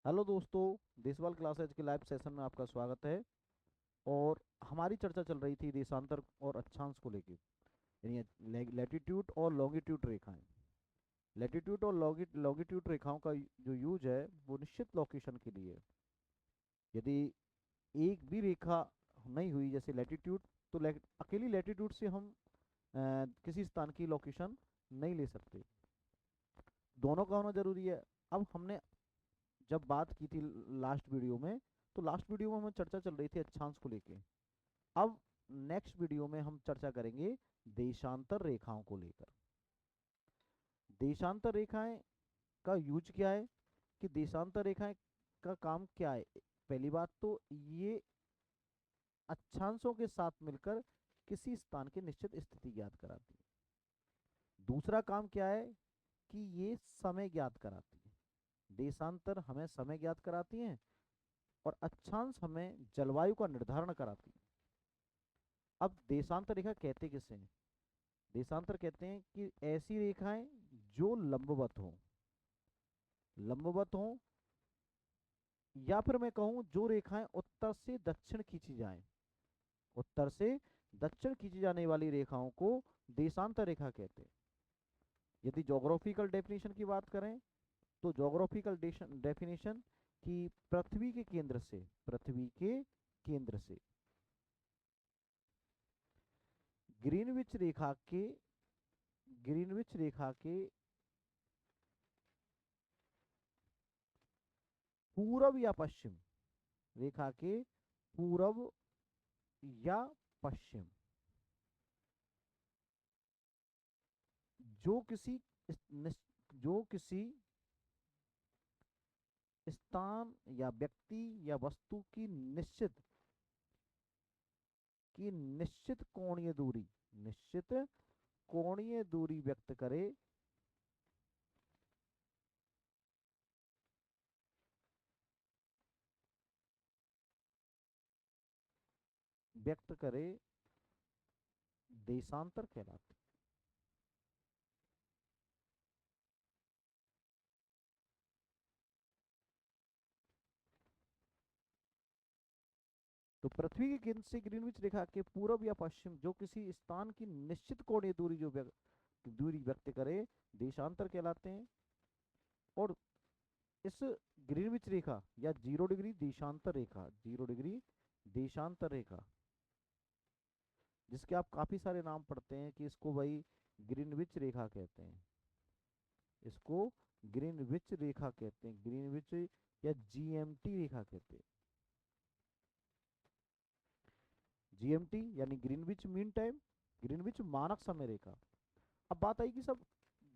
Hello दोस्तों। Deshwal classes के live session में आपका स्वागत है। और हमारी चर्चा चल रही थी देशांतर और अक्षांश को लेके, यानी लैटिट्यूड और लॉन्गिट्यूड रेखाएं। लैटिट्यूड और लॉन्गिट्यूड रेखाओं का जो यूज है वो निश्चित लोकेशन के लिए है। यदि एक भी रेखा नहीं हुई जैसे लैटिट्यूड, तो अकेली लैटिट्यूड से हम किसी स्थान की लोकेशन नहीं ले सकते। दोनों का होना जरूरी है। अब हमने जब बात की थी लास्ट वीडियो में, तो लास्ट वीडियो में हमें चर्चा चल रही थी अक्षांश को लेके। अब नेक्स्ट वीडियो में हम चर्चा करेंगे देशांतर रेखाओं को लेकर। देशांतर रेखाएं का यूज क्या है, कि देशांतर रेखाएं का काम क्या है। पहली बात तो ये अक्षांशों के साथ मिलकर किसी स्थान की निश्चित स्थिति ज्ञात कराती है। दूसरा काम क्या है, कि ये समय ज्ञात कराती है। देशांतर हमें समय ज्ञात कराती हैं और अक्षांश हमें जलवायु का निर्धारण कराती है। अब देशांतर रेखा कहते किसे हैं? देशांतर कहते हैं कि ऐसी रेखाएं जो लंबवत हों, लंबवत हों, या फिर मैं कहूं जो रेखाएं उत्तर से दक्षिण खींची जाएं। उत्तर से दक्षिण खींची जाने वाली रेखाओं को देशांतर रेखा कहते हैं। यदि ज्योग्राफिकल डेफिनेशन की बात करें, तो ज्योग्राफिकल डेफिनेशन कि पृथ्वी के केंद्र से ग्रीनविच रेखा के ग्रीनविच रेखा के पूरब या पश्चिम, रेखा के पूरब या पश्चिम, जो किसी जो किसी स्थान या व्यक्ति या वस्तु की निश्चित कोणीय दूरी व्यक्त करे देशांतर कहलाते हैं। तो पृथ्वी के केंद्र से ग्रीनविच रेखा के पूरब या पश्चिम जो किसी स्थान की निश्चित कोणीय दूरी व्यक्त करे, देशांतर कहलाते हैं। और इस ग्रीनविच रेखा या 0 डिग्री देशांतर रेखा, जिसके आप काफी सारे नाम पढ़ते हैं, कि इसको भाई ग्रीनविच रेखा कहते हैं, इसको ग्रीनविच रेखा कहते हैं, ग्रीनविच या जीएमटी रेखा कहते हैं। जीएमटी यानी ग्रीनविच मीन टाइम, ग्रीनविच मानक समय रेखा। अब बात आई कि सब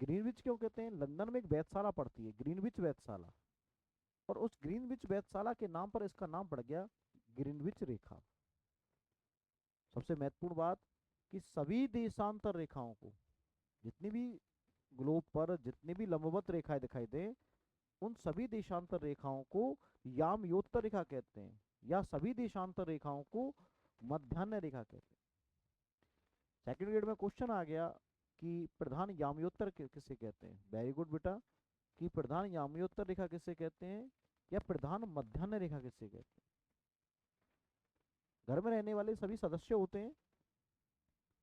ग्रीनविच क्यों कहते हैं। लंदन में एक वेधशाला पड़ती है, ग्रीनविच वेधशाला, और उस ग्रीनविच वेधशाला के नाम पर इसका नाम पड़ गया ग्रीनविच रेखा। सबसे महत्वपूर्ण बात, कि सभी देशांतर रेखाओं को, जितनी भी ग्लोब पर जितनी भी लंबवत रेखाएं दिखाई दें, उन सभी देशांतर रेखाओं को यामयोत्तर रेखा कहते हैं, या सभी देशांतर रेखाओं को मध्याह्न रेखा कहते हैं। सेकंड ग्रेड में क्वेश्चन आ गया कि प्रधान यामयोत्तर किसे कहते हैं। वेरी गुड बेटा, कि प्रधान यामयोत्तर रेखा किसे कहते हैं, या प्रधान मध्याह्न रेखा किसे कहते हैं। घर में रहने वाले सभी सदस्य होते हैं,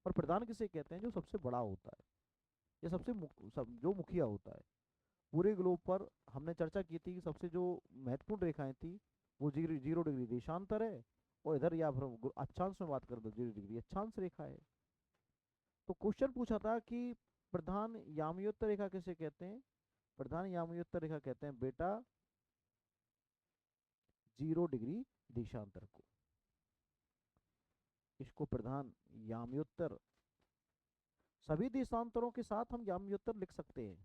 और प्रधान किसे कहते हैं, जो सबसे बड़ा होता है, या जो मुखिया होता है। पूरे ग्लोब पर हमने चर्चा की थी कि सबसे जो महत्वपूर्ण रेखाएं थी वो 0 डिग्री देशांतर है, और इधर या फिर अक्षांश में बात करें तो 0 डिग्री अक्षांश रेखा है। तो क्वेश्चन पूछा था कि प्रधान यामयोत्तर रेखा किसे कहते हैं। प्रधान यामयोत्तर रेखा कहते हैं बेटा 0 डिग्री देशांतर को। इसको प्रधान यामयोत्तर, सभी देशांतरों के साथ हम यामयोत्तर लिख सकते हैं,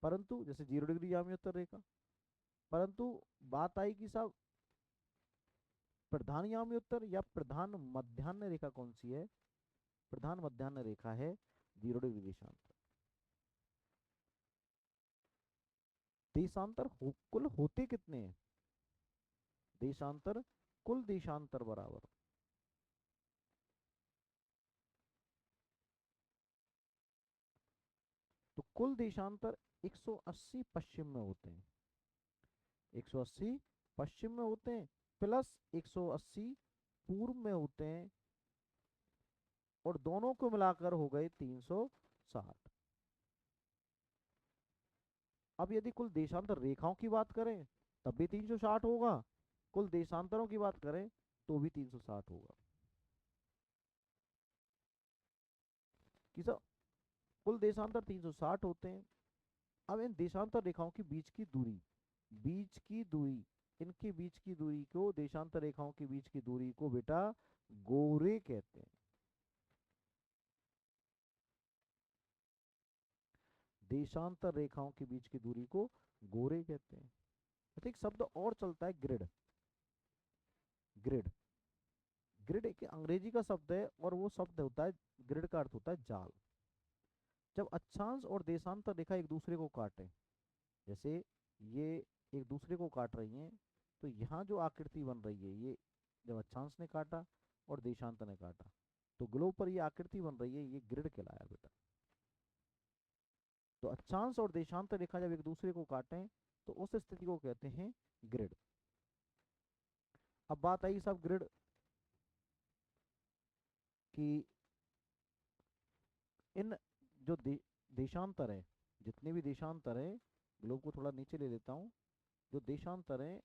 परंतु जैसे 0 डिग्री यामयोत्तर रेखा, परंतु बात आई कि साहब प्रधान यामयोत्तर या प्रधान मध्याह्न रेखा कौन सी है। प्रधान मध्याह्न रेखा है 0 डिग्री देशांतर। कुल होते कितने हैं। देशांतर, कुल देशांतर बराबर, तो कुल देशांतर 180 पश्चिम में होते हैं। 180 पश्चिम में होते हैं प्लस 180 पूर्व में होते हैं, और दोनों को मिलाकर हो गए 360। अब यदि कुल देशांतर रेखाओं की बात करें तब भी 360 होगा, कुल देशांतरों की बात करें तो भी 360 होगा। कि सब कुल देशांतर 360 होते हैं। अब इन देशांतर रेखाओं की बीच की दूरी इनके बीच की दूरी को, देशांतर रेखाओं के बीच की दूरी को बेटा गोरे कहते हैं। देशांतर रेखाओं के बीच की दूरी को गोरे कहते हैं। अच्छा, एक शब्द और चलता है, ग्रिड। ग्रिड ग्रिड एक अंग्रेजी का शब्द है, और वो शब्द होता है, ग्रिड का अर्थ होता है जाल। जब अक्षांश और देशांतर रेखा एक दूसरे को काटें, जैसे ये एक दूसरे को काट रही हैं, तो यहाँ जो आकृति बन रही है, ये जब अक्षांश ने काटा और देशांतर ने काटा, तो ग्लोब पर ये आकृति बन रही है, ये ग्रिड कहलाया बेटा। तो अक्षांश और देशांतर रेखा जब एक दूसरे को काटें तो उस स्थिति को कहते हैं ग्रिड। अब बात आई सब ग्रिड कि इन जो देशांतर है, जितने भी देशांतर है, ग्लोब को थोड़ा नीचे ले लेता हूँ, जो देशांतर है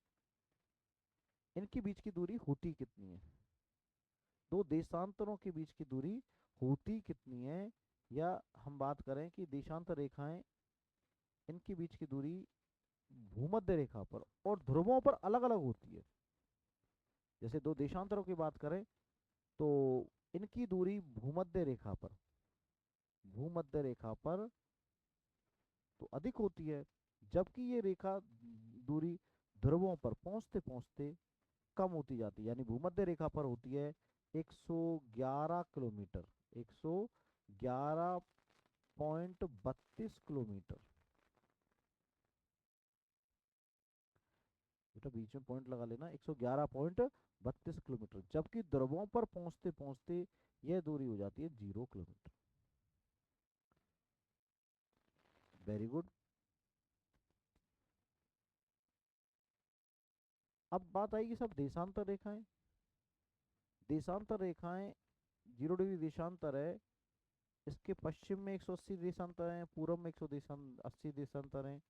इनके बीच की दूरी होती कितनी है, दो देशांतरों के बीच की दूरी होती कितनी है, या हम बात करें कि देशांतर रेखाएं इनके बीच की दूरी भूमध्य रेखा पर और ध्रुवों पर अलग अलग होती है। जैसे दो देशांतरों की बात करें तो इनकी दूरी भूमध्य रेखा पर तो अधिक होती है, जबकि ये रेखा दूरी ध्रुवों पर पहुंचते पहुंचते कम होती जाती है। यानी भूमध्य रेखा पर होती है 111 किलोमीटर, 111.32 किलोमीटर। बेटा बीच में पॉइंट लगा लेना, 111.32 किलोमीटर, जबकि ध्रुवों पर पहुंचते पहुंचते यह दूरी हो जाती है 0 किलोमीटर। Very good. अब बात आएगी सब देशांतर रेखाएं। देशांतर रेखाएं 0 डिग्री देशांतर है, इसके पश्चिम में 180 देशांतर हैं, पूर्व में 180 देशांतर हैं,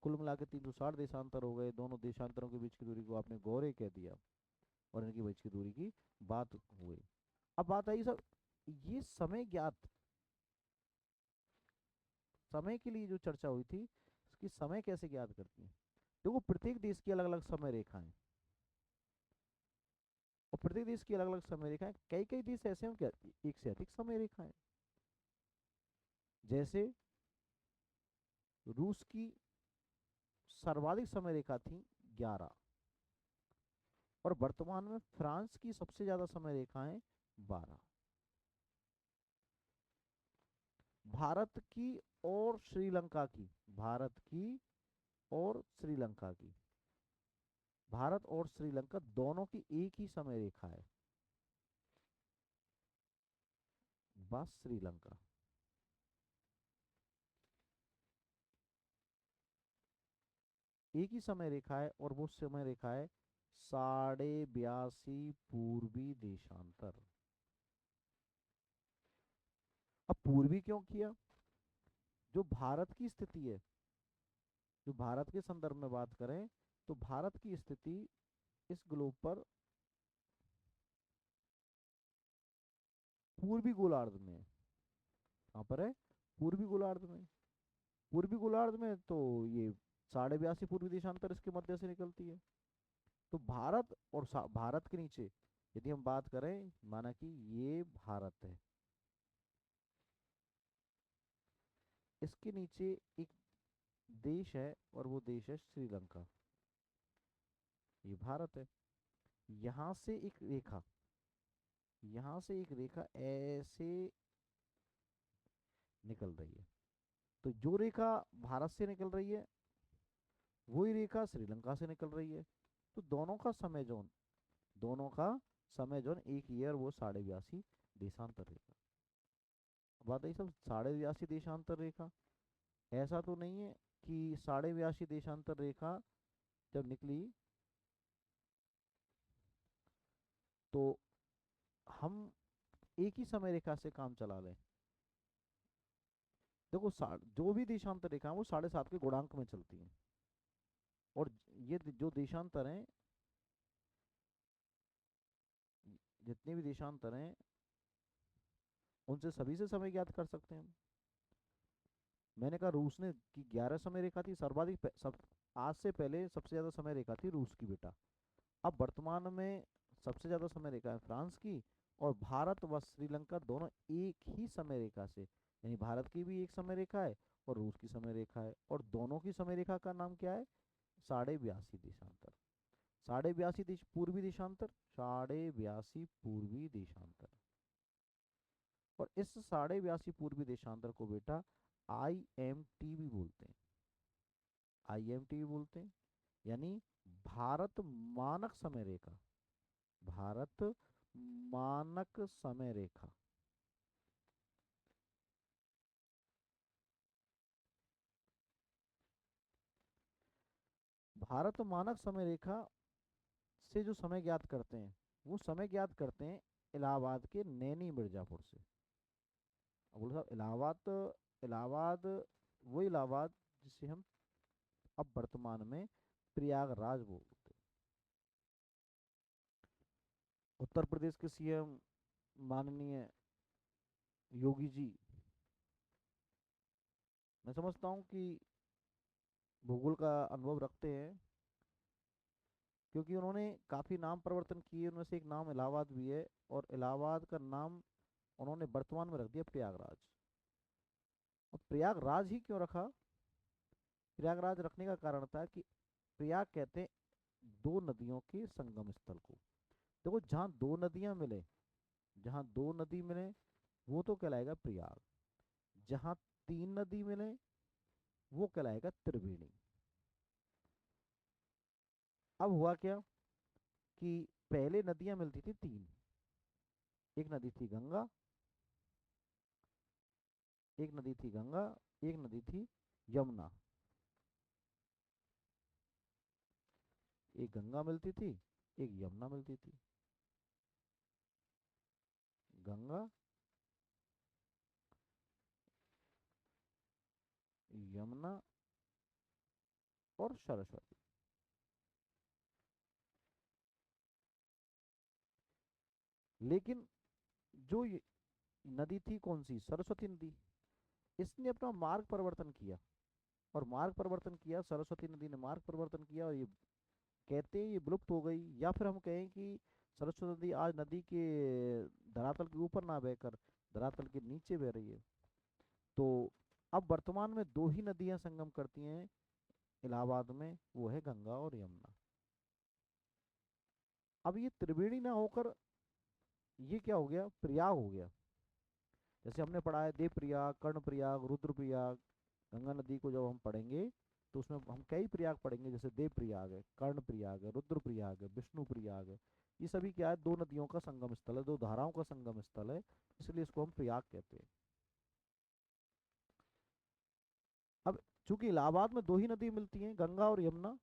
कुल मिला के 360 देशांतर हो गए। दोनों देशांतरों के बीच की दूरी को आपने गौरे कह दिया, और इनके बीच की दूरी की बात हुई। अब बात आई सब ये समय के लिए जो चर्चा हुई थी, उसकी समय कैसे ज्ञात करती है। देखो, प्रत्येक देश की अलग अलग समय रेखाएं, और प्रत्येक देश की अलग अलग समय रेखाएं, कई कई देश ऐसे हैं क्या एक से अधिक समय रेखाएं। जैसे रूस की सर्वाधिक समय रेखा थी 11, और वर्तमान में फ्रांस की सबसे ज्यादा समय रेखाएं 12। भारत की और श्रीलंका की भारत की और श्रीलंका की भारत और श्रीलंका दोनों की एक ही समय रेखा है, बस श्रीलंका। एक ही समय रेखा है, और वो समय रेखा है 82.5 पूर्वी देशांतर। अब पूर्वी क्यों किया, जो भारत की स्थिति है, जो भारत के संदर्भ में बात करें तो भारत की स्थिति इस ग्लोब पर पूर्वी गोलार्ध में है। कहाँ पर है, पूर्वी गोलार्ध में। पूर्वी गोलार्ध में तो ये 82.5 पूर्वी देशांतर इसके मध्य से निकलती है। तो भारत और भारत के नीचे यदि हम बात करें, माना कि ये भारत है, इसके नीचे एक देश है, और वो देश है श्रीलंका। ये भारत है। यहां से एक रेखा यहां से एक रेखा ऐसे निकल रही है, तो जो रेखा भारत से निकल रही है वही रेखा श्रीलंका से निकल रही है। तो दोनों का समय जोन एक ही है, और वो 82.5 देशांतर रेखा। बात है सब 82.5 देशांतर रेखा, ऐसा तो नहीं है कि 82.5 देशांतर रेखा जब निकली तो हम एक ही समय रेखा से काम चला लें। देखो जो भी देशांतर रेखा है वो 7.5 के गुणांक में चलती है, और ये जो देशांतर हैं, जितने भी देशांतर हैं उनसे सभी से समय ज्ञात कर सकते हैं हम। मैंने कहा रूस ने की 11 समय रेखा थी, सर्वाधिक आज से पहले सबसे ज्यादा समय रेखा थी रूस की बेटा। अब वर्तमान में सबसे ज्यादा समय रेखा है फ्रांस की, और भारत व श्रीलंका दोनों एक ही समय रेखा से, यानी भारत की भी एक समय रेखा है और रूस की समय रेखा है, और दोनों की समय रेखा का नाम क्या है? 82.5 देशांतर। 82.5 पूर्वी देशांतर, 82.5 पूर्वी देशांतर। और इस 82.5 पूर्वी देशांतर को बेटा IMT भी बोलते हैं। IMT भी बोलते हैं, यानी भारत मानक समय रेखा। भारत मानक समय रेखा। भारत मानक समय रेखा से जो समय ज्ञात करते हैं, वो समय ज्ञात करते हैं इलाहाबाद के नैनी मिर्जापुर से। अब बोलो साहब इलाहाबाद, तो इलाहाबाद, वो इलाहाबाद जिसे हम अब वर्तमान में प्रयागराज बोलते हैं। उत्तर प्रदेश के CM माननीय योगी जी, मैं समझता हूँ कि भूगोल का अनुभव रखते हैं, क्योंकि उन्होंने काफी नाम परिवर्तन किए, उनमें से एक नाम इलाहाबाद भी है, और इलाहाबाद का नाम उन्होंने वर्तमान में रख दिया प्रयागराज। अब प्रयागराज ही क्यों रखा? प्रयागराज रखने का कारण था कि प्रयाग कहते हैं दो नदियों के संगम स्थल को। देखो जहाँ दो नदियां मिले, जहाँ दो नदी मिले वो तो कहलाएगा प्रयाग। जहाँ तीन नदी मिले वो कहलाएगा त्रिवेणी। अब हुआ क्या कि पहले नदियां मिलती थी तीन। एक नदी थी गंगा, एक नदी थी गंगा, एक नदी थी यमुना। एक गंगा मिलती थी, एक यमुना मिलती थी। गंगा, यमुना और सरस्वती। लेकिन जो नदी थी कौन सी? सरस्वती नदी। इसने अपना मार्ग परिवर्तन किया, और मार्ग परिवर्तन किया, सरस्वती नदी ने मार्ग परिवर्तन किया, और ये कहते हैं ये विलुप्त हो गई, या फिर हम कहें कि सरस्वती नदी आज नदी के धरातल के ऊपर ना बहकर धरातल के नीचे बह रही है। तो अब वर्तमान में दो ही नदियां संगम करती हैं इलाहाबाद में, वो है गंगा और यमुना। अब ये त्रिवेणी ना होकर ये क्या हो गया? प्रयाग हो गया। जैसे हमने पढ़ा है देवप्रयाग, कर्णप्रयाग, रुद्रप्रयाग। गंगा नदी को जब हम पढ़ेंगे तो उसमें हम कई प्रयाग पढ़ेंगे, जैसे देवप्रयाग है, कर्णप्रयाग है, रुद्रप्रयाग है, विष्णुप्रयाग है। ये सभी क्या है? दो नदियों का संगम स्थल है, दो धाराओं का संगम स्थल है, इसलिए इसको हम प्रयाग कहते हैं। अब चूंकि इलाहाबाद में दो ही नदी मिलती हैं, गंगा और यमुना,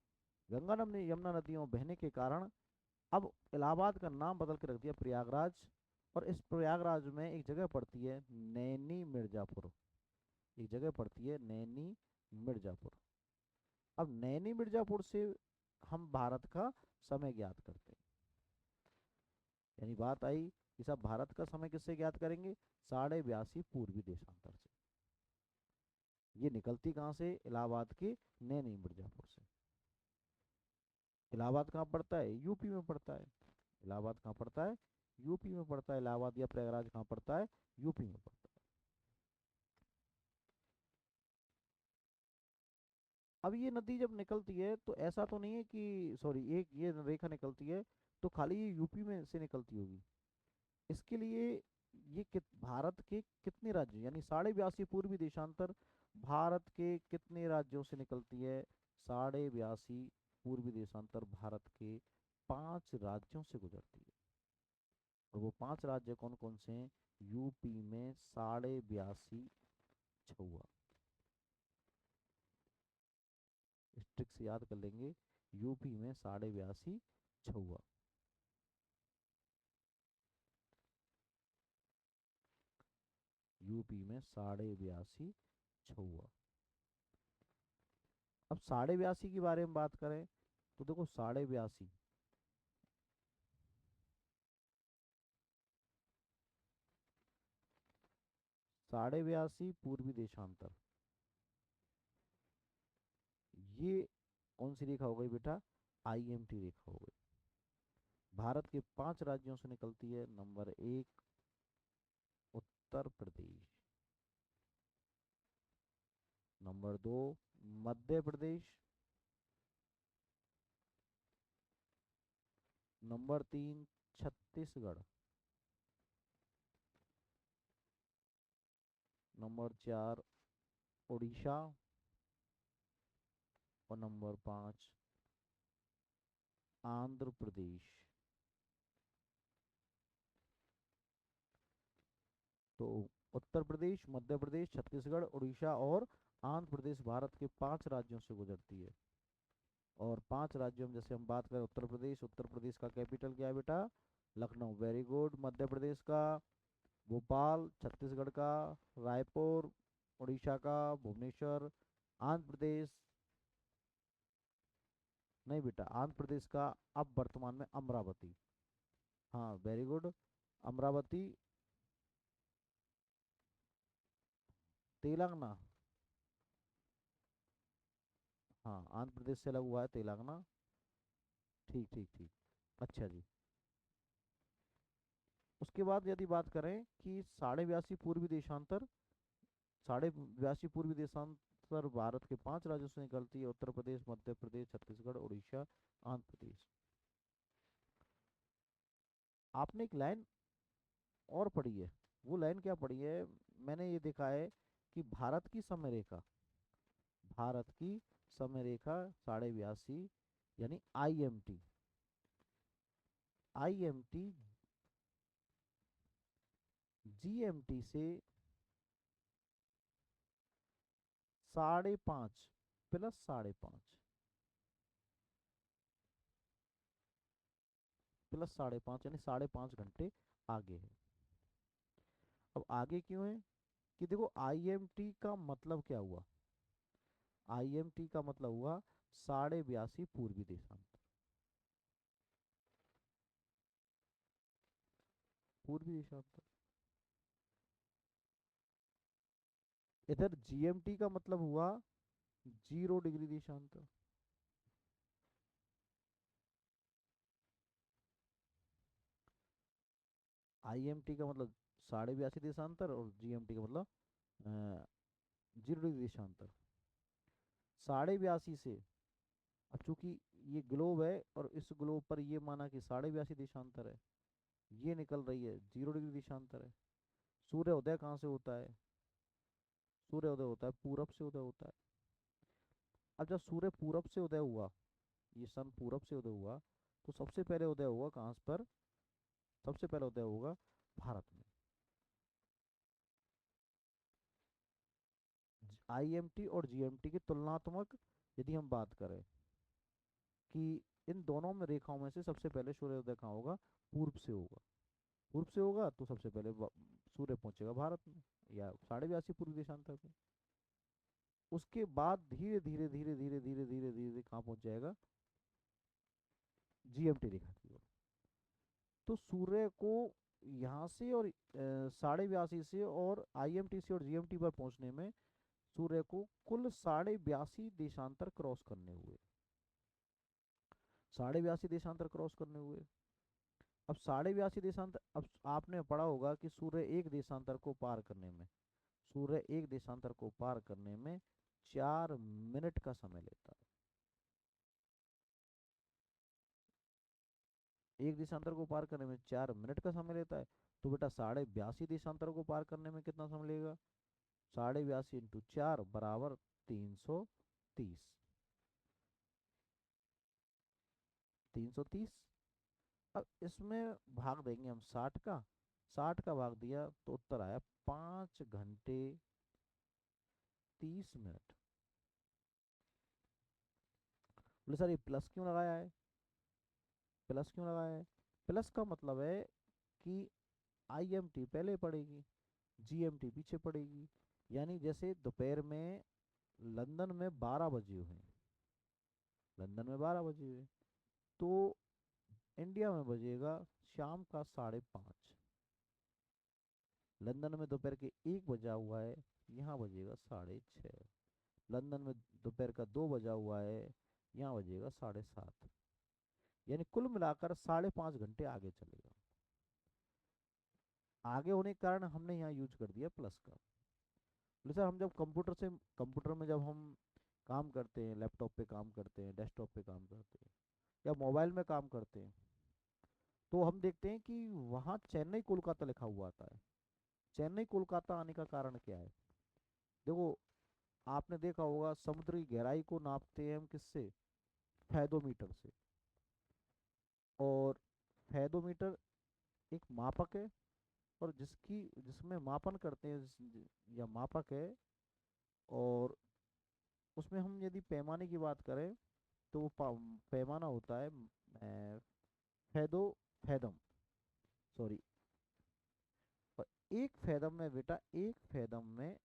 गंगा यमुना नदियों बहने के कारण अब इलाहाबाद का नाम बदल के रख दिया प्रयागराज। और इस प्रयागराज में एक जगह पड़ती है नैनी मिर्जापुर। एक जगह पड़ती है नैनी मिर्जापुर। अब नैनी मिर्जापुर से हम भारत का समय ज्ञात करते हैं। यानी बात आई कि सब भारत का समय किससे ज्ञात करेंगे? 82.5 पूर्वी देशांतर से। ये निकलती कहाँ से? इलाहाबाद के नैनी मिर्जापुर से। इलाहाबाद कहाँ पड़ता है? यूपी में पड़ता है। इलाहाबाद कहाँ पड़ता है? यूपी में पड़ता है। इलाहाबाद या प्रयागराज कहाँ पड़ता है? यूपी में पड़ता है। अब ये नदी जब निकलती है तो ऐसा तो नहीं है कि, सॉरी, एक ये रेखा निकलती है तो खाली ये यूपी में से निकलती होगी। इसके लिए ये भारत के कितने राज्य, यानी 82.5 पूर्वी देशांतर भारत के कितने राज्यों से निकलती है? 82.5 पूर्वी देशांतर भारत के 5 राज्यों से गुजरती है। और वो 5 राज्य कौन कौन से हैं? यूपी में 82.5 छुआ। इस ट्रिक से याद कर लेंगे यूपी में 82.5 छुआ। यूपी में 82.5 छुआ। अब 82.5 के बारे में बात करें तो देखो 82.5 82.5 पूर्वी देशांतर, ये कौन सी रेखा हो गई बेटा? आईएमटी रेखा हो गई। भारत के 5 राज्यों से निकलती है। Number 1 Uttar Pradesh, number 2 Madhya Pradesh, number 3 Chhattisgarh, number 4 Orissa और नंबर 5 आंध्र प्रदेश। तो उत्तर प्रदेश, मध्य प्रदेश, छत्तीसगढ़, उड़ीसा और आंध्र प्रदेश भारत के 5 राज्यों से गुजरती है। और 5 राज्यों में जैसे हम बात करें उत्तर प्रदेश, उत्तर प्रदेश का कैपिटल क्या है बेटा? लखनऊ। Very good. मध्य प्रदेश का भोपाल, छत्तीसगढ़ का रायपुर, उड़ीसा का भुवनेश्वर, आंध्र प्रदेश नहीं बेटा, आंध्र प्रदेश का अब वर्तमान में अमरावती। हाँ वेरी गुड। अमरावती तेलंगाना। हाँ आंध्र प्रदेश से अलग हुआ है तेलंगाना। ठीक ठीक ठीक। अच्छा जी। उसके बाद यदि बात करें कि 82.5 पूर्वी देशांतर, 82.5 पूर्वी देशांतर भारत के 5 राज्यों से निकलती है। उत्तर प्रदेश, मध्य प्रदेश, छत्तीसगढ़, उड़ीसा, आंध्र प्रदेश। आपने एक लाइन और पढ़ी है, वो लाइन क्या पढ़ी है? मैंने ये देखा है कि भारत की समय रेखा, भारत की समय रेखा 82.5 यानी आईएमटी, आईएमटी जीएमटी से 5.5 प्लस 5.5 प्लस 5.5 यानी 5.5 घंटे आगे है। अब आगे क्यों है? कि देखो आईएमटी का मतलब क्या हुआ? आईएमटी का मतलब हुआ 82.5 पूर्वी देशांतर, पूर्वी देशांतर। इधर जीएमटी का मतलब हुआ 0 डिग्री देशांतर। आईएमटी का मतलब 82.5 देशांतर और जीएमटी का मतलब 0 डिग्री देशांतर। 82.5 से, अब चूंकि ये ग्लोब है और इस ग्लोब पर ये माना कि 82.5 देशांतर है, ये निकल रही है 0 डिग्री देशांतर है। सूर्य उदय कहाँ से होता है? सूर्य उदय होता है पूरब से उदय होता है। अब जब सूर्य पूरब से उदय हुआ, ये सन पूरब से उदय हुआ, तो सबसे पहले उदय हुआ कहाँ पर? सबसे पहले उदय होगा भारत में। आईएमटी और जीएमटी की तुलनात्मक यदि हम बात करें कि इन दोनों में रेखाओं में से सबसे पहले सूर्योदय कहाँ होगा? पूर्व से होगा। पूर्व से होगा तो सबसे पहले सूर्य पहुंचेगा भारत में या 82.5 पूर्वी देशांतर में। उसके बाद धीरे धीरे धीरे धीरे धीरे धीरे धीरे कहाँ पहुंच जाएगा? जीएमटी रेखा की ओर। तो सूर्य को यहाँ से और 82.5 से और आईएमटी से और जीएमटी पर पहुंचने में सूर्य को कुल 82.5 देशांतर क्रॉस करने हुए, 82.5 देशांतर क्रॉस करने हुए। अब 82.5 देशांतर, अब आपने पढ़ा होगा कि सूर्य एक देशांतर को पार करने में, सूर्य एक देशांतर को पार करने में 4 मिनट का समय लेता है। एक देशांतर को पार करने में 4 मिनट का समय लेता है। तो बेटा 82.5 देशांतर को पार करने में कितना समय लगेगा? 82.5 इंटू 4 बराबर 330। 330। अब इसमें भाग देंगे हम 60 का, 60 का भाग दिया तो उत्तर आया 5 घंटे 30 मिनट। बोले सर ये प्लस क्यों लगाया है, प्लस क्यों लगाया है? प्लस का मतलब है कि आईएमटी पहले पड़ेगी, जीएमटी पीछे पड़ेगी। यानी जैसे दोपहर में लंदन में 12 बजे हुए, लंदन में 12 बजे हुए, तो इंडिया में बजेगा शाम का 5:30। लंदन में दोपहर के 1 बजा हुआ है, यहाँ बजेगा 6:30। लंदन में दोपहर का 2 बजा हुआ है, यहाँ बजेगा 7:30। यानी कुल मिलाकर 5.5 घंटे आगे चलेगा। आगे होने के कारण हमने यहाँ यूज कर दिया प्लस का। बोले सर हम जब कंप्यूटर में जब हम काम करते हैं, लैपटॉप पे काम करते हैं, डेस्कटॉप पे काम करते हैं, या मोबाइल में काम करते हैं, तो हम देखते हैं कि वहाँ चेन्नई कोलकाता लिखा हुआ आता है। चेन्नई कोलकाता आने का कारण क्या है? देखो, आपने देखा होगा समुद्री गहराई को नापते हैं हम किससे? फैदोमीटर से। और फैदोमीटर एक मापक है, और जिसमें मापन करते हैं या मापक है। और उसमें हम यदि पैमाने की बात करें तो वो पैमाना होता है फैदो फैदम, सॉरी। और एक फैदम में बेटा, एक फैदम में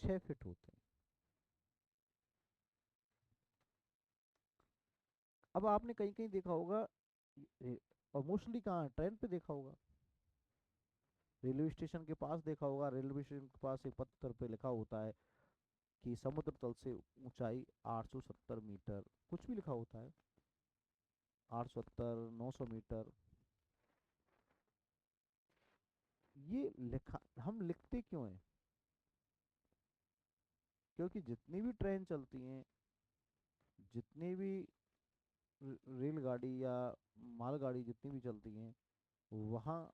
6 फीट होते हैं। अब आपने कहीं कहीं देखा होगा, और मोस्टली कहाँ ट्रेन पे देखा होगा, रेलवे स्टेशन के पास देखा होगा, रेलवे स्टेशन के पास एक पत्थर पे लिखा होता है कि समुद्र तल से ऊंचाई 870 मीटर, कुछ भी लिखा होता है, 870, 900 मीटर। ये लिखा हम लिखते क्यों हैं? क्योंकि जितनी भी ट्रेन चलती हैं, जितनी भी रेलगाड़ी या मालगाड़ी जितनी भी चलती हैं, वहाँ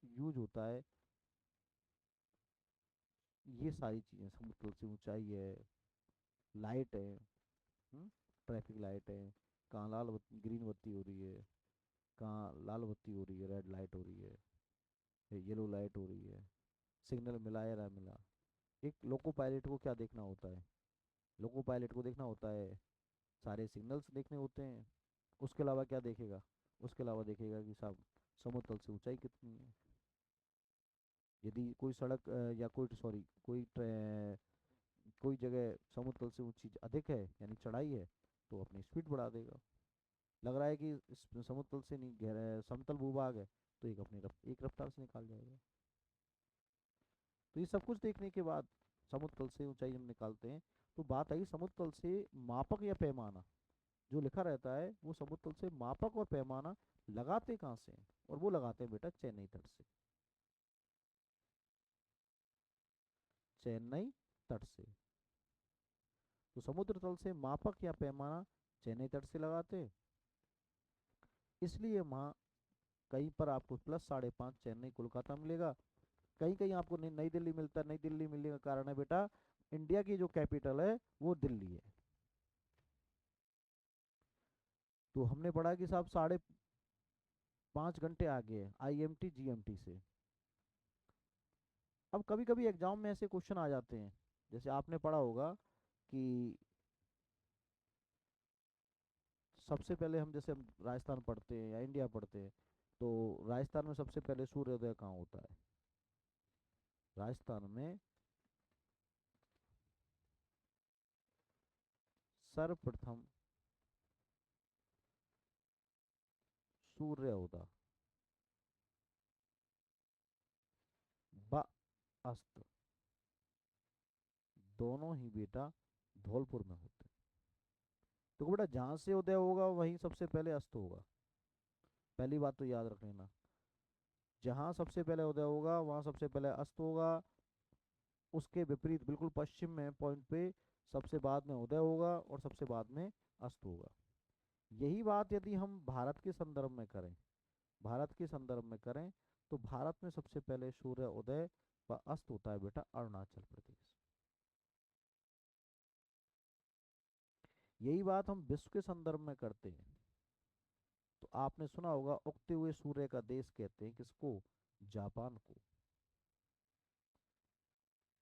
यूज होता है ये सारी चीज़ें। समुद्र तल से ऊंचाई है, लाइट है, ट्रैफिक लाइट है, कहाँ ग्रीन बत्ती हो रही है, कहाँ लाल बत्ती हो रही है, रेड लाइट हो रही है, येलो लाइट हो रही है, सिग्नल मिला या ना मिला। एक लोको पायलट को क्या देखना होता है? लोको पायलट को देखना होता है, सारे सिग्नल्स देखने होते हैं। उसके अलावा क्या देखेगा? उसके अलावा देखेगा कि साहब समुद्र तल से ऊंचाई कितनी है। यदि कोई सड़क या कोई सॉरी कोई कोई जगह समुद्र तल से ऊंची अधिक है यानी चढ़ाई है, तो अपनी स्पीड बढ़ा देगा। लग रहा है कि इस समुद्र तल से नहीं गहरा समतल भूभाग है, तो एक रफ्तार से निकाल जाएगा। तो ये सब कुछ देखने के बाद समुद्र तल से ऊंचाई हम निकालते हैं। तो बात आई समुद्र तल से मापक या पैमाना जो लिखा रहता है, वो समुद्र तल से मापक और पैमाना लगाते कहाँ से हैं? और वो लगाते हैं बेटा चेन्नई तट से। चेन्नई तट से। तो समुद्र तल से मापक या पैमाना चेन्नई तट से लगाते हैं। इसलिए वहाँ कहीं पर आपको +5.5 चेन्नई कोलकाता मिलेगा, कहीं कहीं आपको नई दिल्ली मिलता है। नई दिल्ली मिलने का कारण है बेटा, इंडिया की जो कैपिटल है वो दिल्ली है। तो हमने पढ़ा कि साहब 5.5 घंटे आगे है आईएमटी जीएमटी से। अब कभी कभी एग्जाम में ऐसे क्वेश्चन आ जाते हैं, जैसे आपने पढ़ा होगा कि सबसे पहले हम जैसे हम राजस्थान पढ़ते हैं या इंडिया पढ़ते हैं, तो राजस्थान में सबसे पहले सूर्योदय कहाँ होता है? राजस्थान में सर्वप्रथम सूर्योदय व अस्त दोनों ही बेटा धौलपुर में होते हैं। तो बेटा जहां से उदय होगा वहीं सबसे पहले अस्त होगा। पहली बात तो याद रख लेना, जहां सबसे पहले उदय होगा वहां सबसे पहले अस्त होगा। उसके विपरीत बिल्कुल पश्चिम में पॉइंट पे सबसे बाद में उदय होगा और सबसे बाद में अस्त होगा। यही बात यदि हम भारत के संदर्भ में करें, भारत के संदर्भ में करें, तो भारत में सबसे पहले सूर्य उदय व अस्त होता है बेटा अरुणाचल प्रदेश। यही बात हम विश्व के संदर्भ में करते हैं, तो आपने सुना होगा उगते हुए सूर्य का देश कहते हैं किसको? जापान को।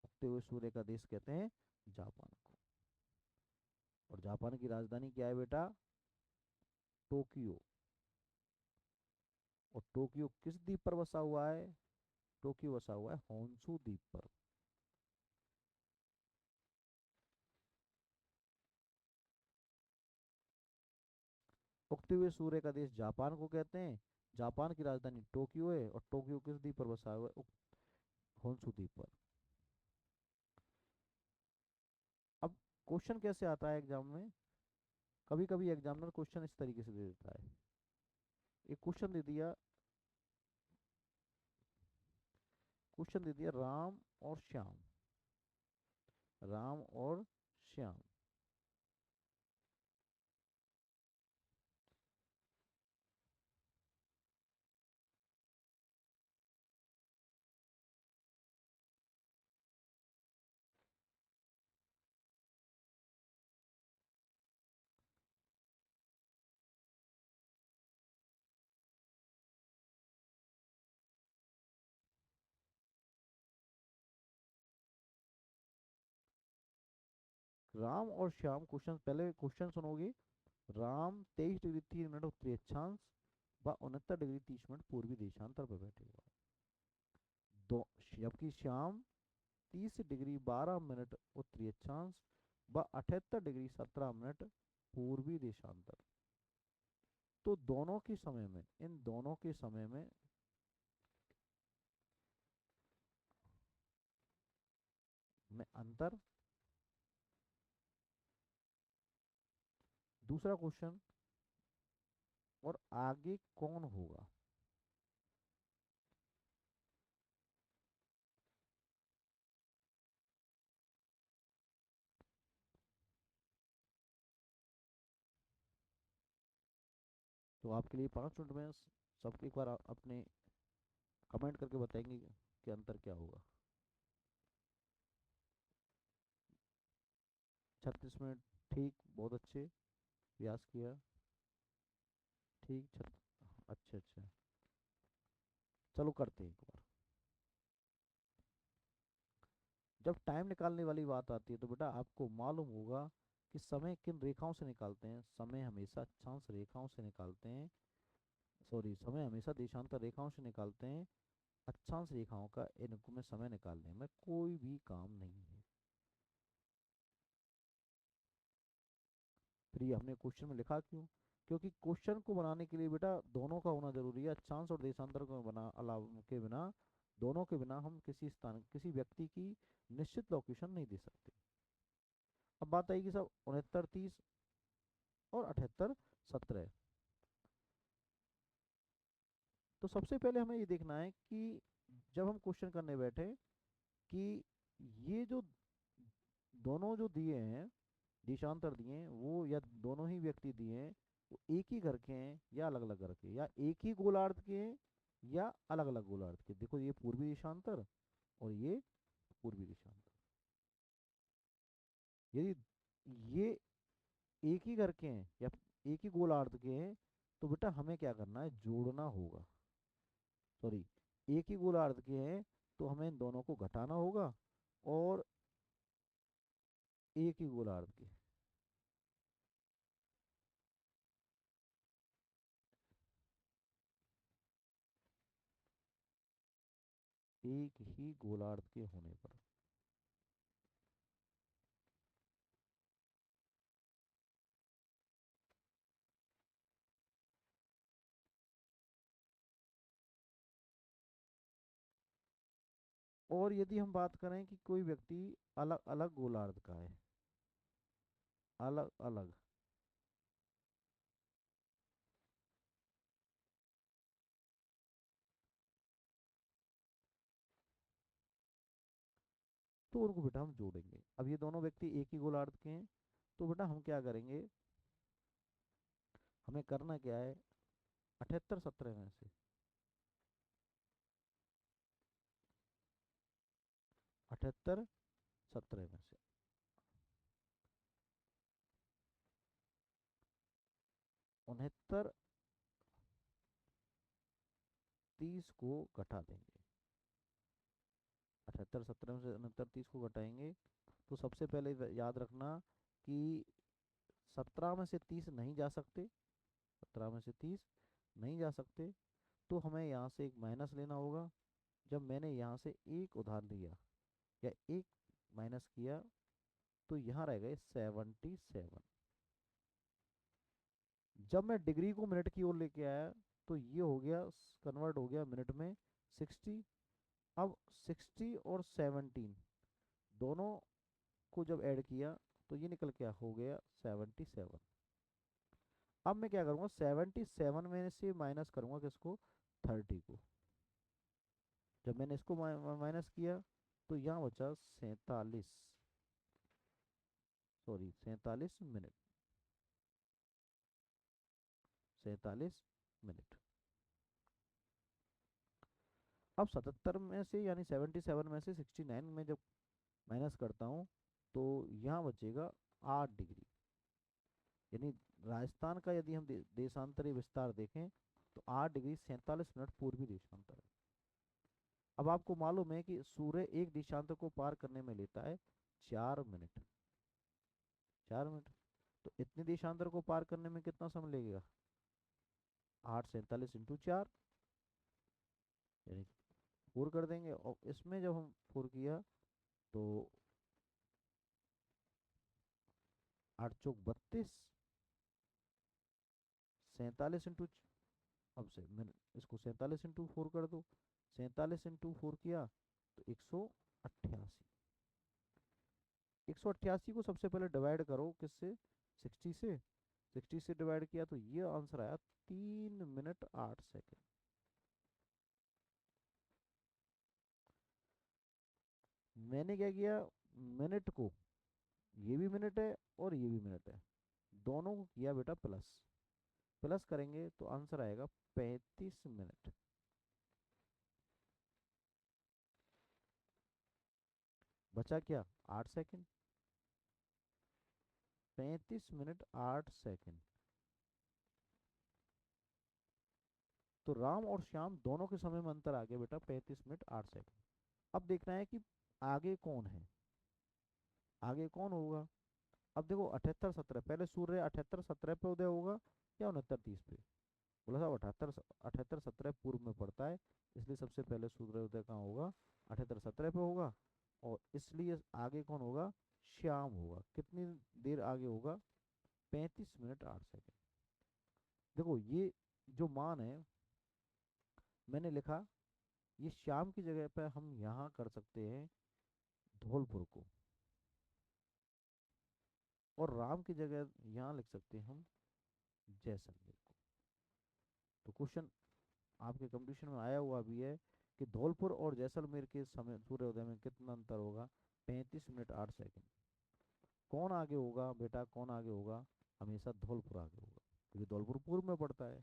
उगते हुए सूर्य का देश कहते हैं जापान को। और जापान की राजधानी क्या है बेटा? टोक्यो। और टोक्यो किस द्वीप पर बसा हुआ है? टोक्यो बसा हुआ है होन्शु द्वीप पर। उगते हुए सूर्य का देश जापान को कहते हैं। जापान की राजधानी टोक्यो है और टोक्यो किस द्वीप पर बसा हुआ है? होन्शु द्वीप पर। अब क्वेश्चन कैसे आता है एग्जाम में? कभी कभी एग्जामिनर क्वेश्चन इस तरीके से दे देता है। एक क्वेश्चन दे दिया राम और श्याम। राम और श्याम। राम और श्याम क्वेश्चन, पहले क्वेश्चन सुनोगे। राम 23 डिग्री 3 मिनट उत्तरी अक्षांश व 69 डिग्री 30 मिनट पूर्वी देशांतर पर बैठे हुआ है। दो, जबकि श्याम 30 डिग्री 12 मिनट उत्तरी अक्षांश व 78 डिग्री 17 मिनट पूर्वी देशांतर। तो दोनों के समय में, इन दोनों के समय में अंतर। दूसरा क्वेश्चन, और आगे कौन होगा? तो आपके लिए 5 मिनट में सबके एक बार अपने कमेंट करके बताएंगे कि अंतर क्या होगा। 36 मिनट। ठीक, बहुत अच्छे, प्रयास किया। ठीक अच्छा अच्छा। चलो करते हैं एक बार। जब टाइम निकालने वाली बात आती है तो बेटा आपको मालूम होगा कि समय किन रेखाओं से निकालते हैं। समय हमेशा अक्षांश रेखाओं से निकालते हैं। सॉरी, समय हमेशा देशांतर रेखाओं से निकालते हैं। अक्षांश रेखाओं का इनको में समय निकालने में कोई भी काम नहीं है। फिर ये हमने क्वेश्चन में लिखा क्यों? क्योंकि क्वेश्चन को बनाने के लिए बेटा दोनों का होना जरूरी है। अक्षांश और देशांतर को बना अलावा के बिना, दोनों के बिना हम किसी स्थान, किसी व्यक्ति की निश्चित लोकेशन नहीं दे सकते। अब बात आएगी सब 69 30 और 78 17। तो सबसे पहले हमें ये देखना है कि जब हम क्वेश्चन करने बैठे कि ये जो दोनों जो दिए हैं, देशांतर दिए हैं, वो या दोनों ही व्यक्ति दिए हैं, वो एक ही घर के हैं या अलग अलग घर के, या एक ही गोलार्ध के हैं या अलग अलग गोलार्ध के। देखो ये पूर्वी देशांतर और ये पूर्वी देशांतर। यदि ये एक ही घर के हैं या एक ही गोलार्ध के हैं तो बेटा हमें क्या करना है? जोड़ना होगा। सॉरी, एक ही गोलार्ध के हैं तो हमें इन दोनों को घटाना होगा। और एक ही गोलार्ध के, एक ही गोलार्ध के होने पर। और यदि हम बात करें कि कोई व्यक्ति अलग अलग गोलार्ध का है, अलग अलग, तो उनको बेटा हम जोड़ेंगे। अब ये दोनों व्यक्ति एक ही गोलार्ध के हैं तो बेटा हम क्या करेंगे? हमें करना क्या है? 78 17 में से 78 17 में से 69 30 को घटा देंगे। 78 17 में से 69 30 को घटाएंगे। तो सबसे पहले याद रखना कि 17 में से 30 नहीं जा सकते, 17 में से 30 नहीं जा सकते, तो हमें यहाँ से एक माइनस लेना होगा। जब मैंने यहाँ से एक उधार लिया या एक माइनस किया, तो यहाँ रह गए 77। जब मैं डिग्री को मिनट की ओर लेके आया, तो ये हो गया, कन्वर्ट हो गया मिनट में 60। अब 60 और 17 दोनों को जब ऐड किया, तो ये निकल क्या हो गया 77। अब मैं क्या करूँगा, 77 में से माइनस करूँगा किसको, 30 को। जब मैंने इसको माइनस किया, तो यहाँ बचा 47, सॉरी 47 मिनट, 47 मिनट। अब 77 में से यानी 77 में से 69 में जब माइनस करता हूँ, तो यहाँ बचेगा 8 डिग्री। यानी राजस्थान का यदि हम देशांतरी विस्तार देखें, तो 8 डिग्री 47 मिनट पूर्वी देशांतर है। अब आपको मालूम है कि सूर्य एक देशांतर को पार करने में लेता है 4 मिनट, 4 मिनट। तो इतने देशांतर को पार करने में कितना समय लगेगा, 8 47 × 4, यानी 4 कर देंगे। और इसमें जब हम 4 किया, तो 8 चौक 32, 47 इंटू, अब से मैंने इसको 47 × 4 कर दो, 47 × 4 किया तो 188। 188 को सबसे पहले डिवाइड करो किससे, 60 से। 60 से डिवाइड किया तो ये आंसर आया 3 मिनट 8 सेकंड। मैंने क्या किया, मिनट को, ये भी मिनट है और ये भी मिनट है, दोनों को किया बेटा प्लस। प्लस करेंगे तो आंसर आएगा 35 मिनट। बचा क्या, 8 सेकंड। 35 minute 8 second. तो राम और श्याम दोनों के समय में अंतर आ गया बेटा 35 मिनट 8 सेकंड। अब देखना है कि आगे कौन है, आगे कौन होगा। अब देखो 78 17, पहले सूर्य 78 17 पे उदय होगा या 69 30 पे। बोला साहब 78 78 17 पूर्व में पड़ता है, इसलिए सबसे पहले सूर्योदय कहाँ होगा, 78 17 पे होगा। और इसलिए आगे कौन होगा, श्याम होगा। कितनी देर आगे होगा, 35 मिनट 8 सेकंड। देखो ये जो मान है मैंने लिखा, ये श्याम की जगह पे हम यहाँ कर सकते हैं धौलपुर को, और राम की जगह यहाँ लिख सकते हैं हम जैसलमेर को। तो क्वेश्चन आपके कंपटीशन में आया हुआ भी है कि धौलपुर और जैसलमेर के समय सूर्योदय में कितना अंतर होगा, 35 मिनट 8 सेकंड। कौन आगे होगा बेटा, कौन आगे होगा, हमेशा धौलपुर आगे होगा, क्योंकि धौलपुर पूर्व में पड़ता है।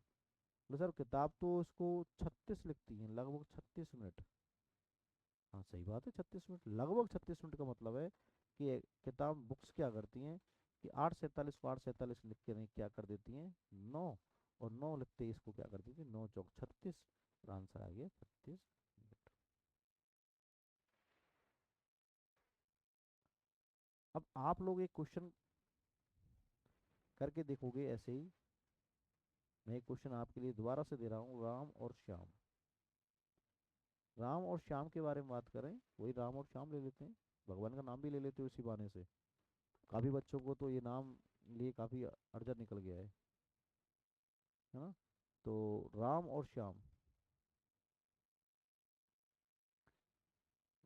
तो सर किताब तो इसको 36 लिखती है, लगभग 36 मिनट। हाँ सही बात है, 36 मिनट, लगभग 36 मिनट का मतलब है कि ये किताब बुक्स क्या करती हैं कि 8 47 को 8 47 लिख के नहीं क्या कर देती हैं 9, और 9 लिखते ही इसको क्या कर देती है 9 चौक 36, और आंसर आ गया 36 मिनट। अब आप लोग एक क्वेश्चन करके देखोगे ऐसे ही। मैं एक क्वेश्चन आपके लिए दोबारा से दे रहा हूँ, राम और श्याम। राम और श्याम के बारे में बात करें, वही राम और श्याम ले लेते हैं, भगवान का नाम भी ले लेते हैं उसी बहाने से। काफी बच्चों को तो ये नाम लिए काफी अड़चन निकल गया है ना। तो राम और Shyam,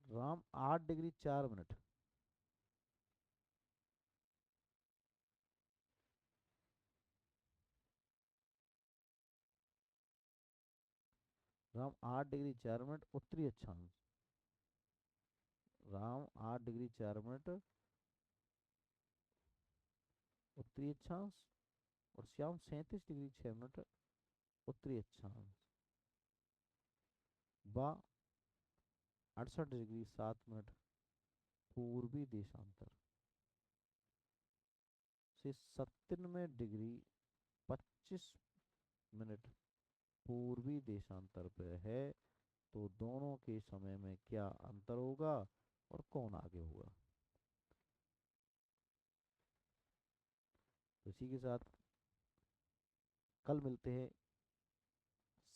Ram 8 degree 4 minute, Ram 8 degree 4 minute उत्तरी अक्षांश, राम 8 डिग्री 4 मिनट उत्तरी अक्षांश, और श्याम 37 डिग्री 6 मिनट उत्तरी अक्षांश, व 68 डिग्री 7 मिनट पूर्वी देशांतर से 97 डिग्री 25 मिनट पूर्वी देशांतर पे है। तो दोनों के समय में क्या अंतर होगा और कौन आगे होगा। तो इसी के साथ कल मिलते हैं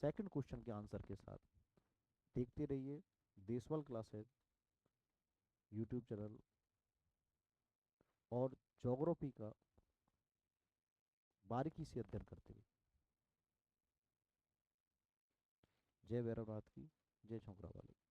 सेकंड क्वेश्चन के आंसर के साथ। देखते रहिए देशवाल क्लासेस यूट्यूब चैनल और ज्योग्राफी का बारीकी से अध्ययन करते हुए। जय भैरवनाथ की, जय छोकरा वाली।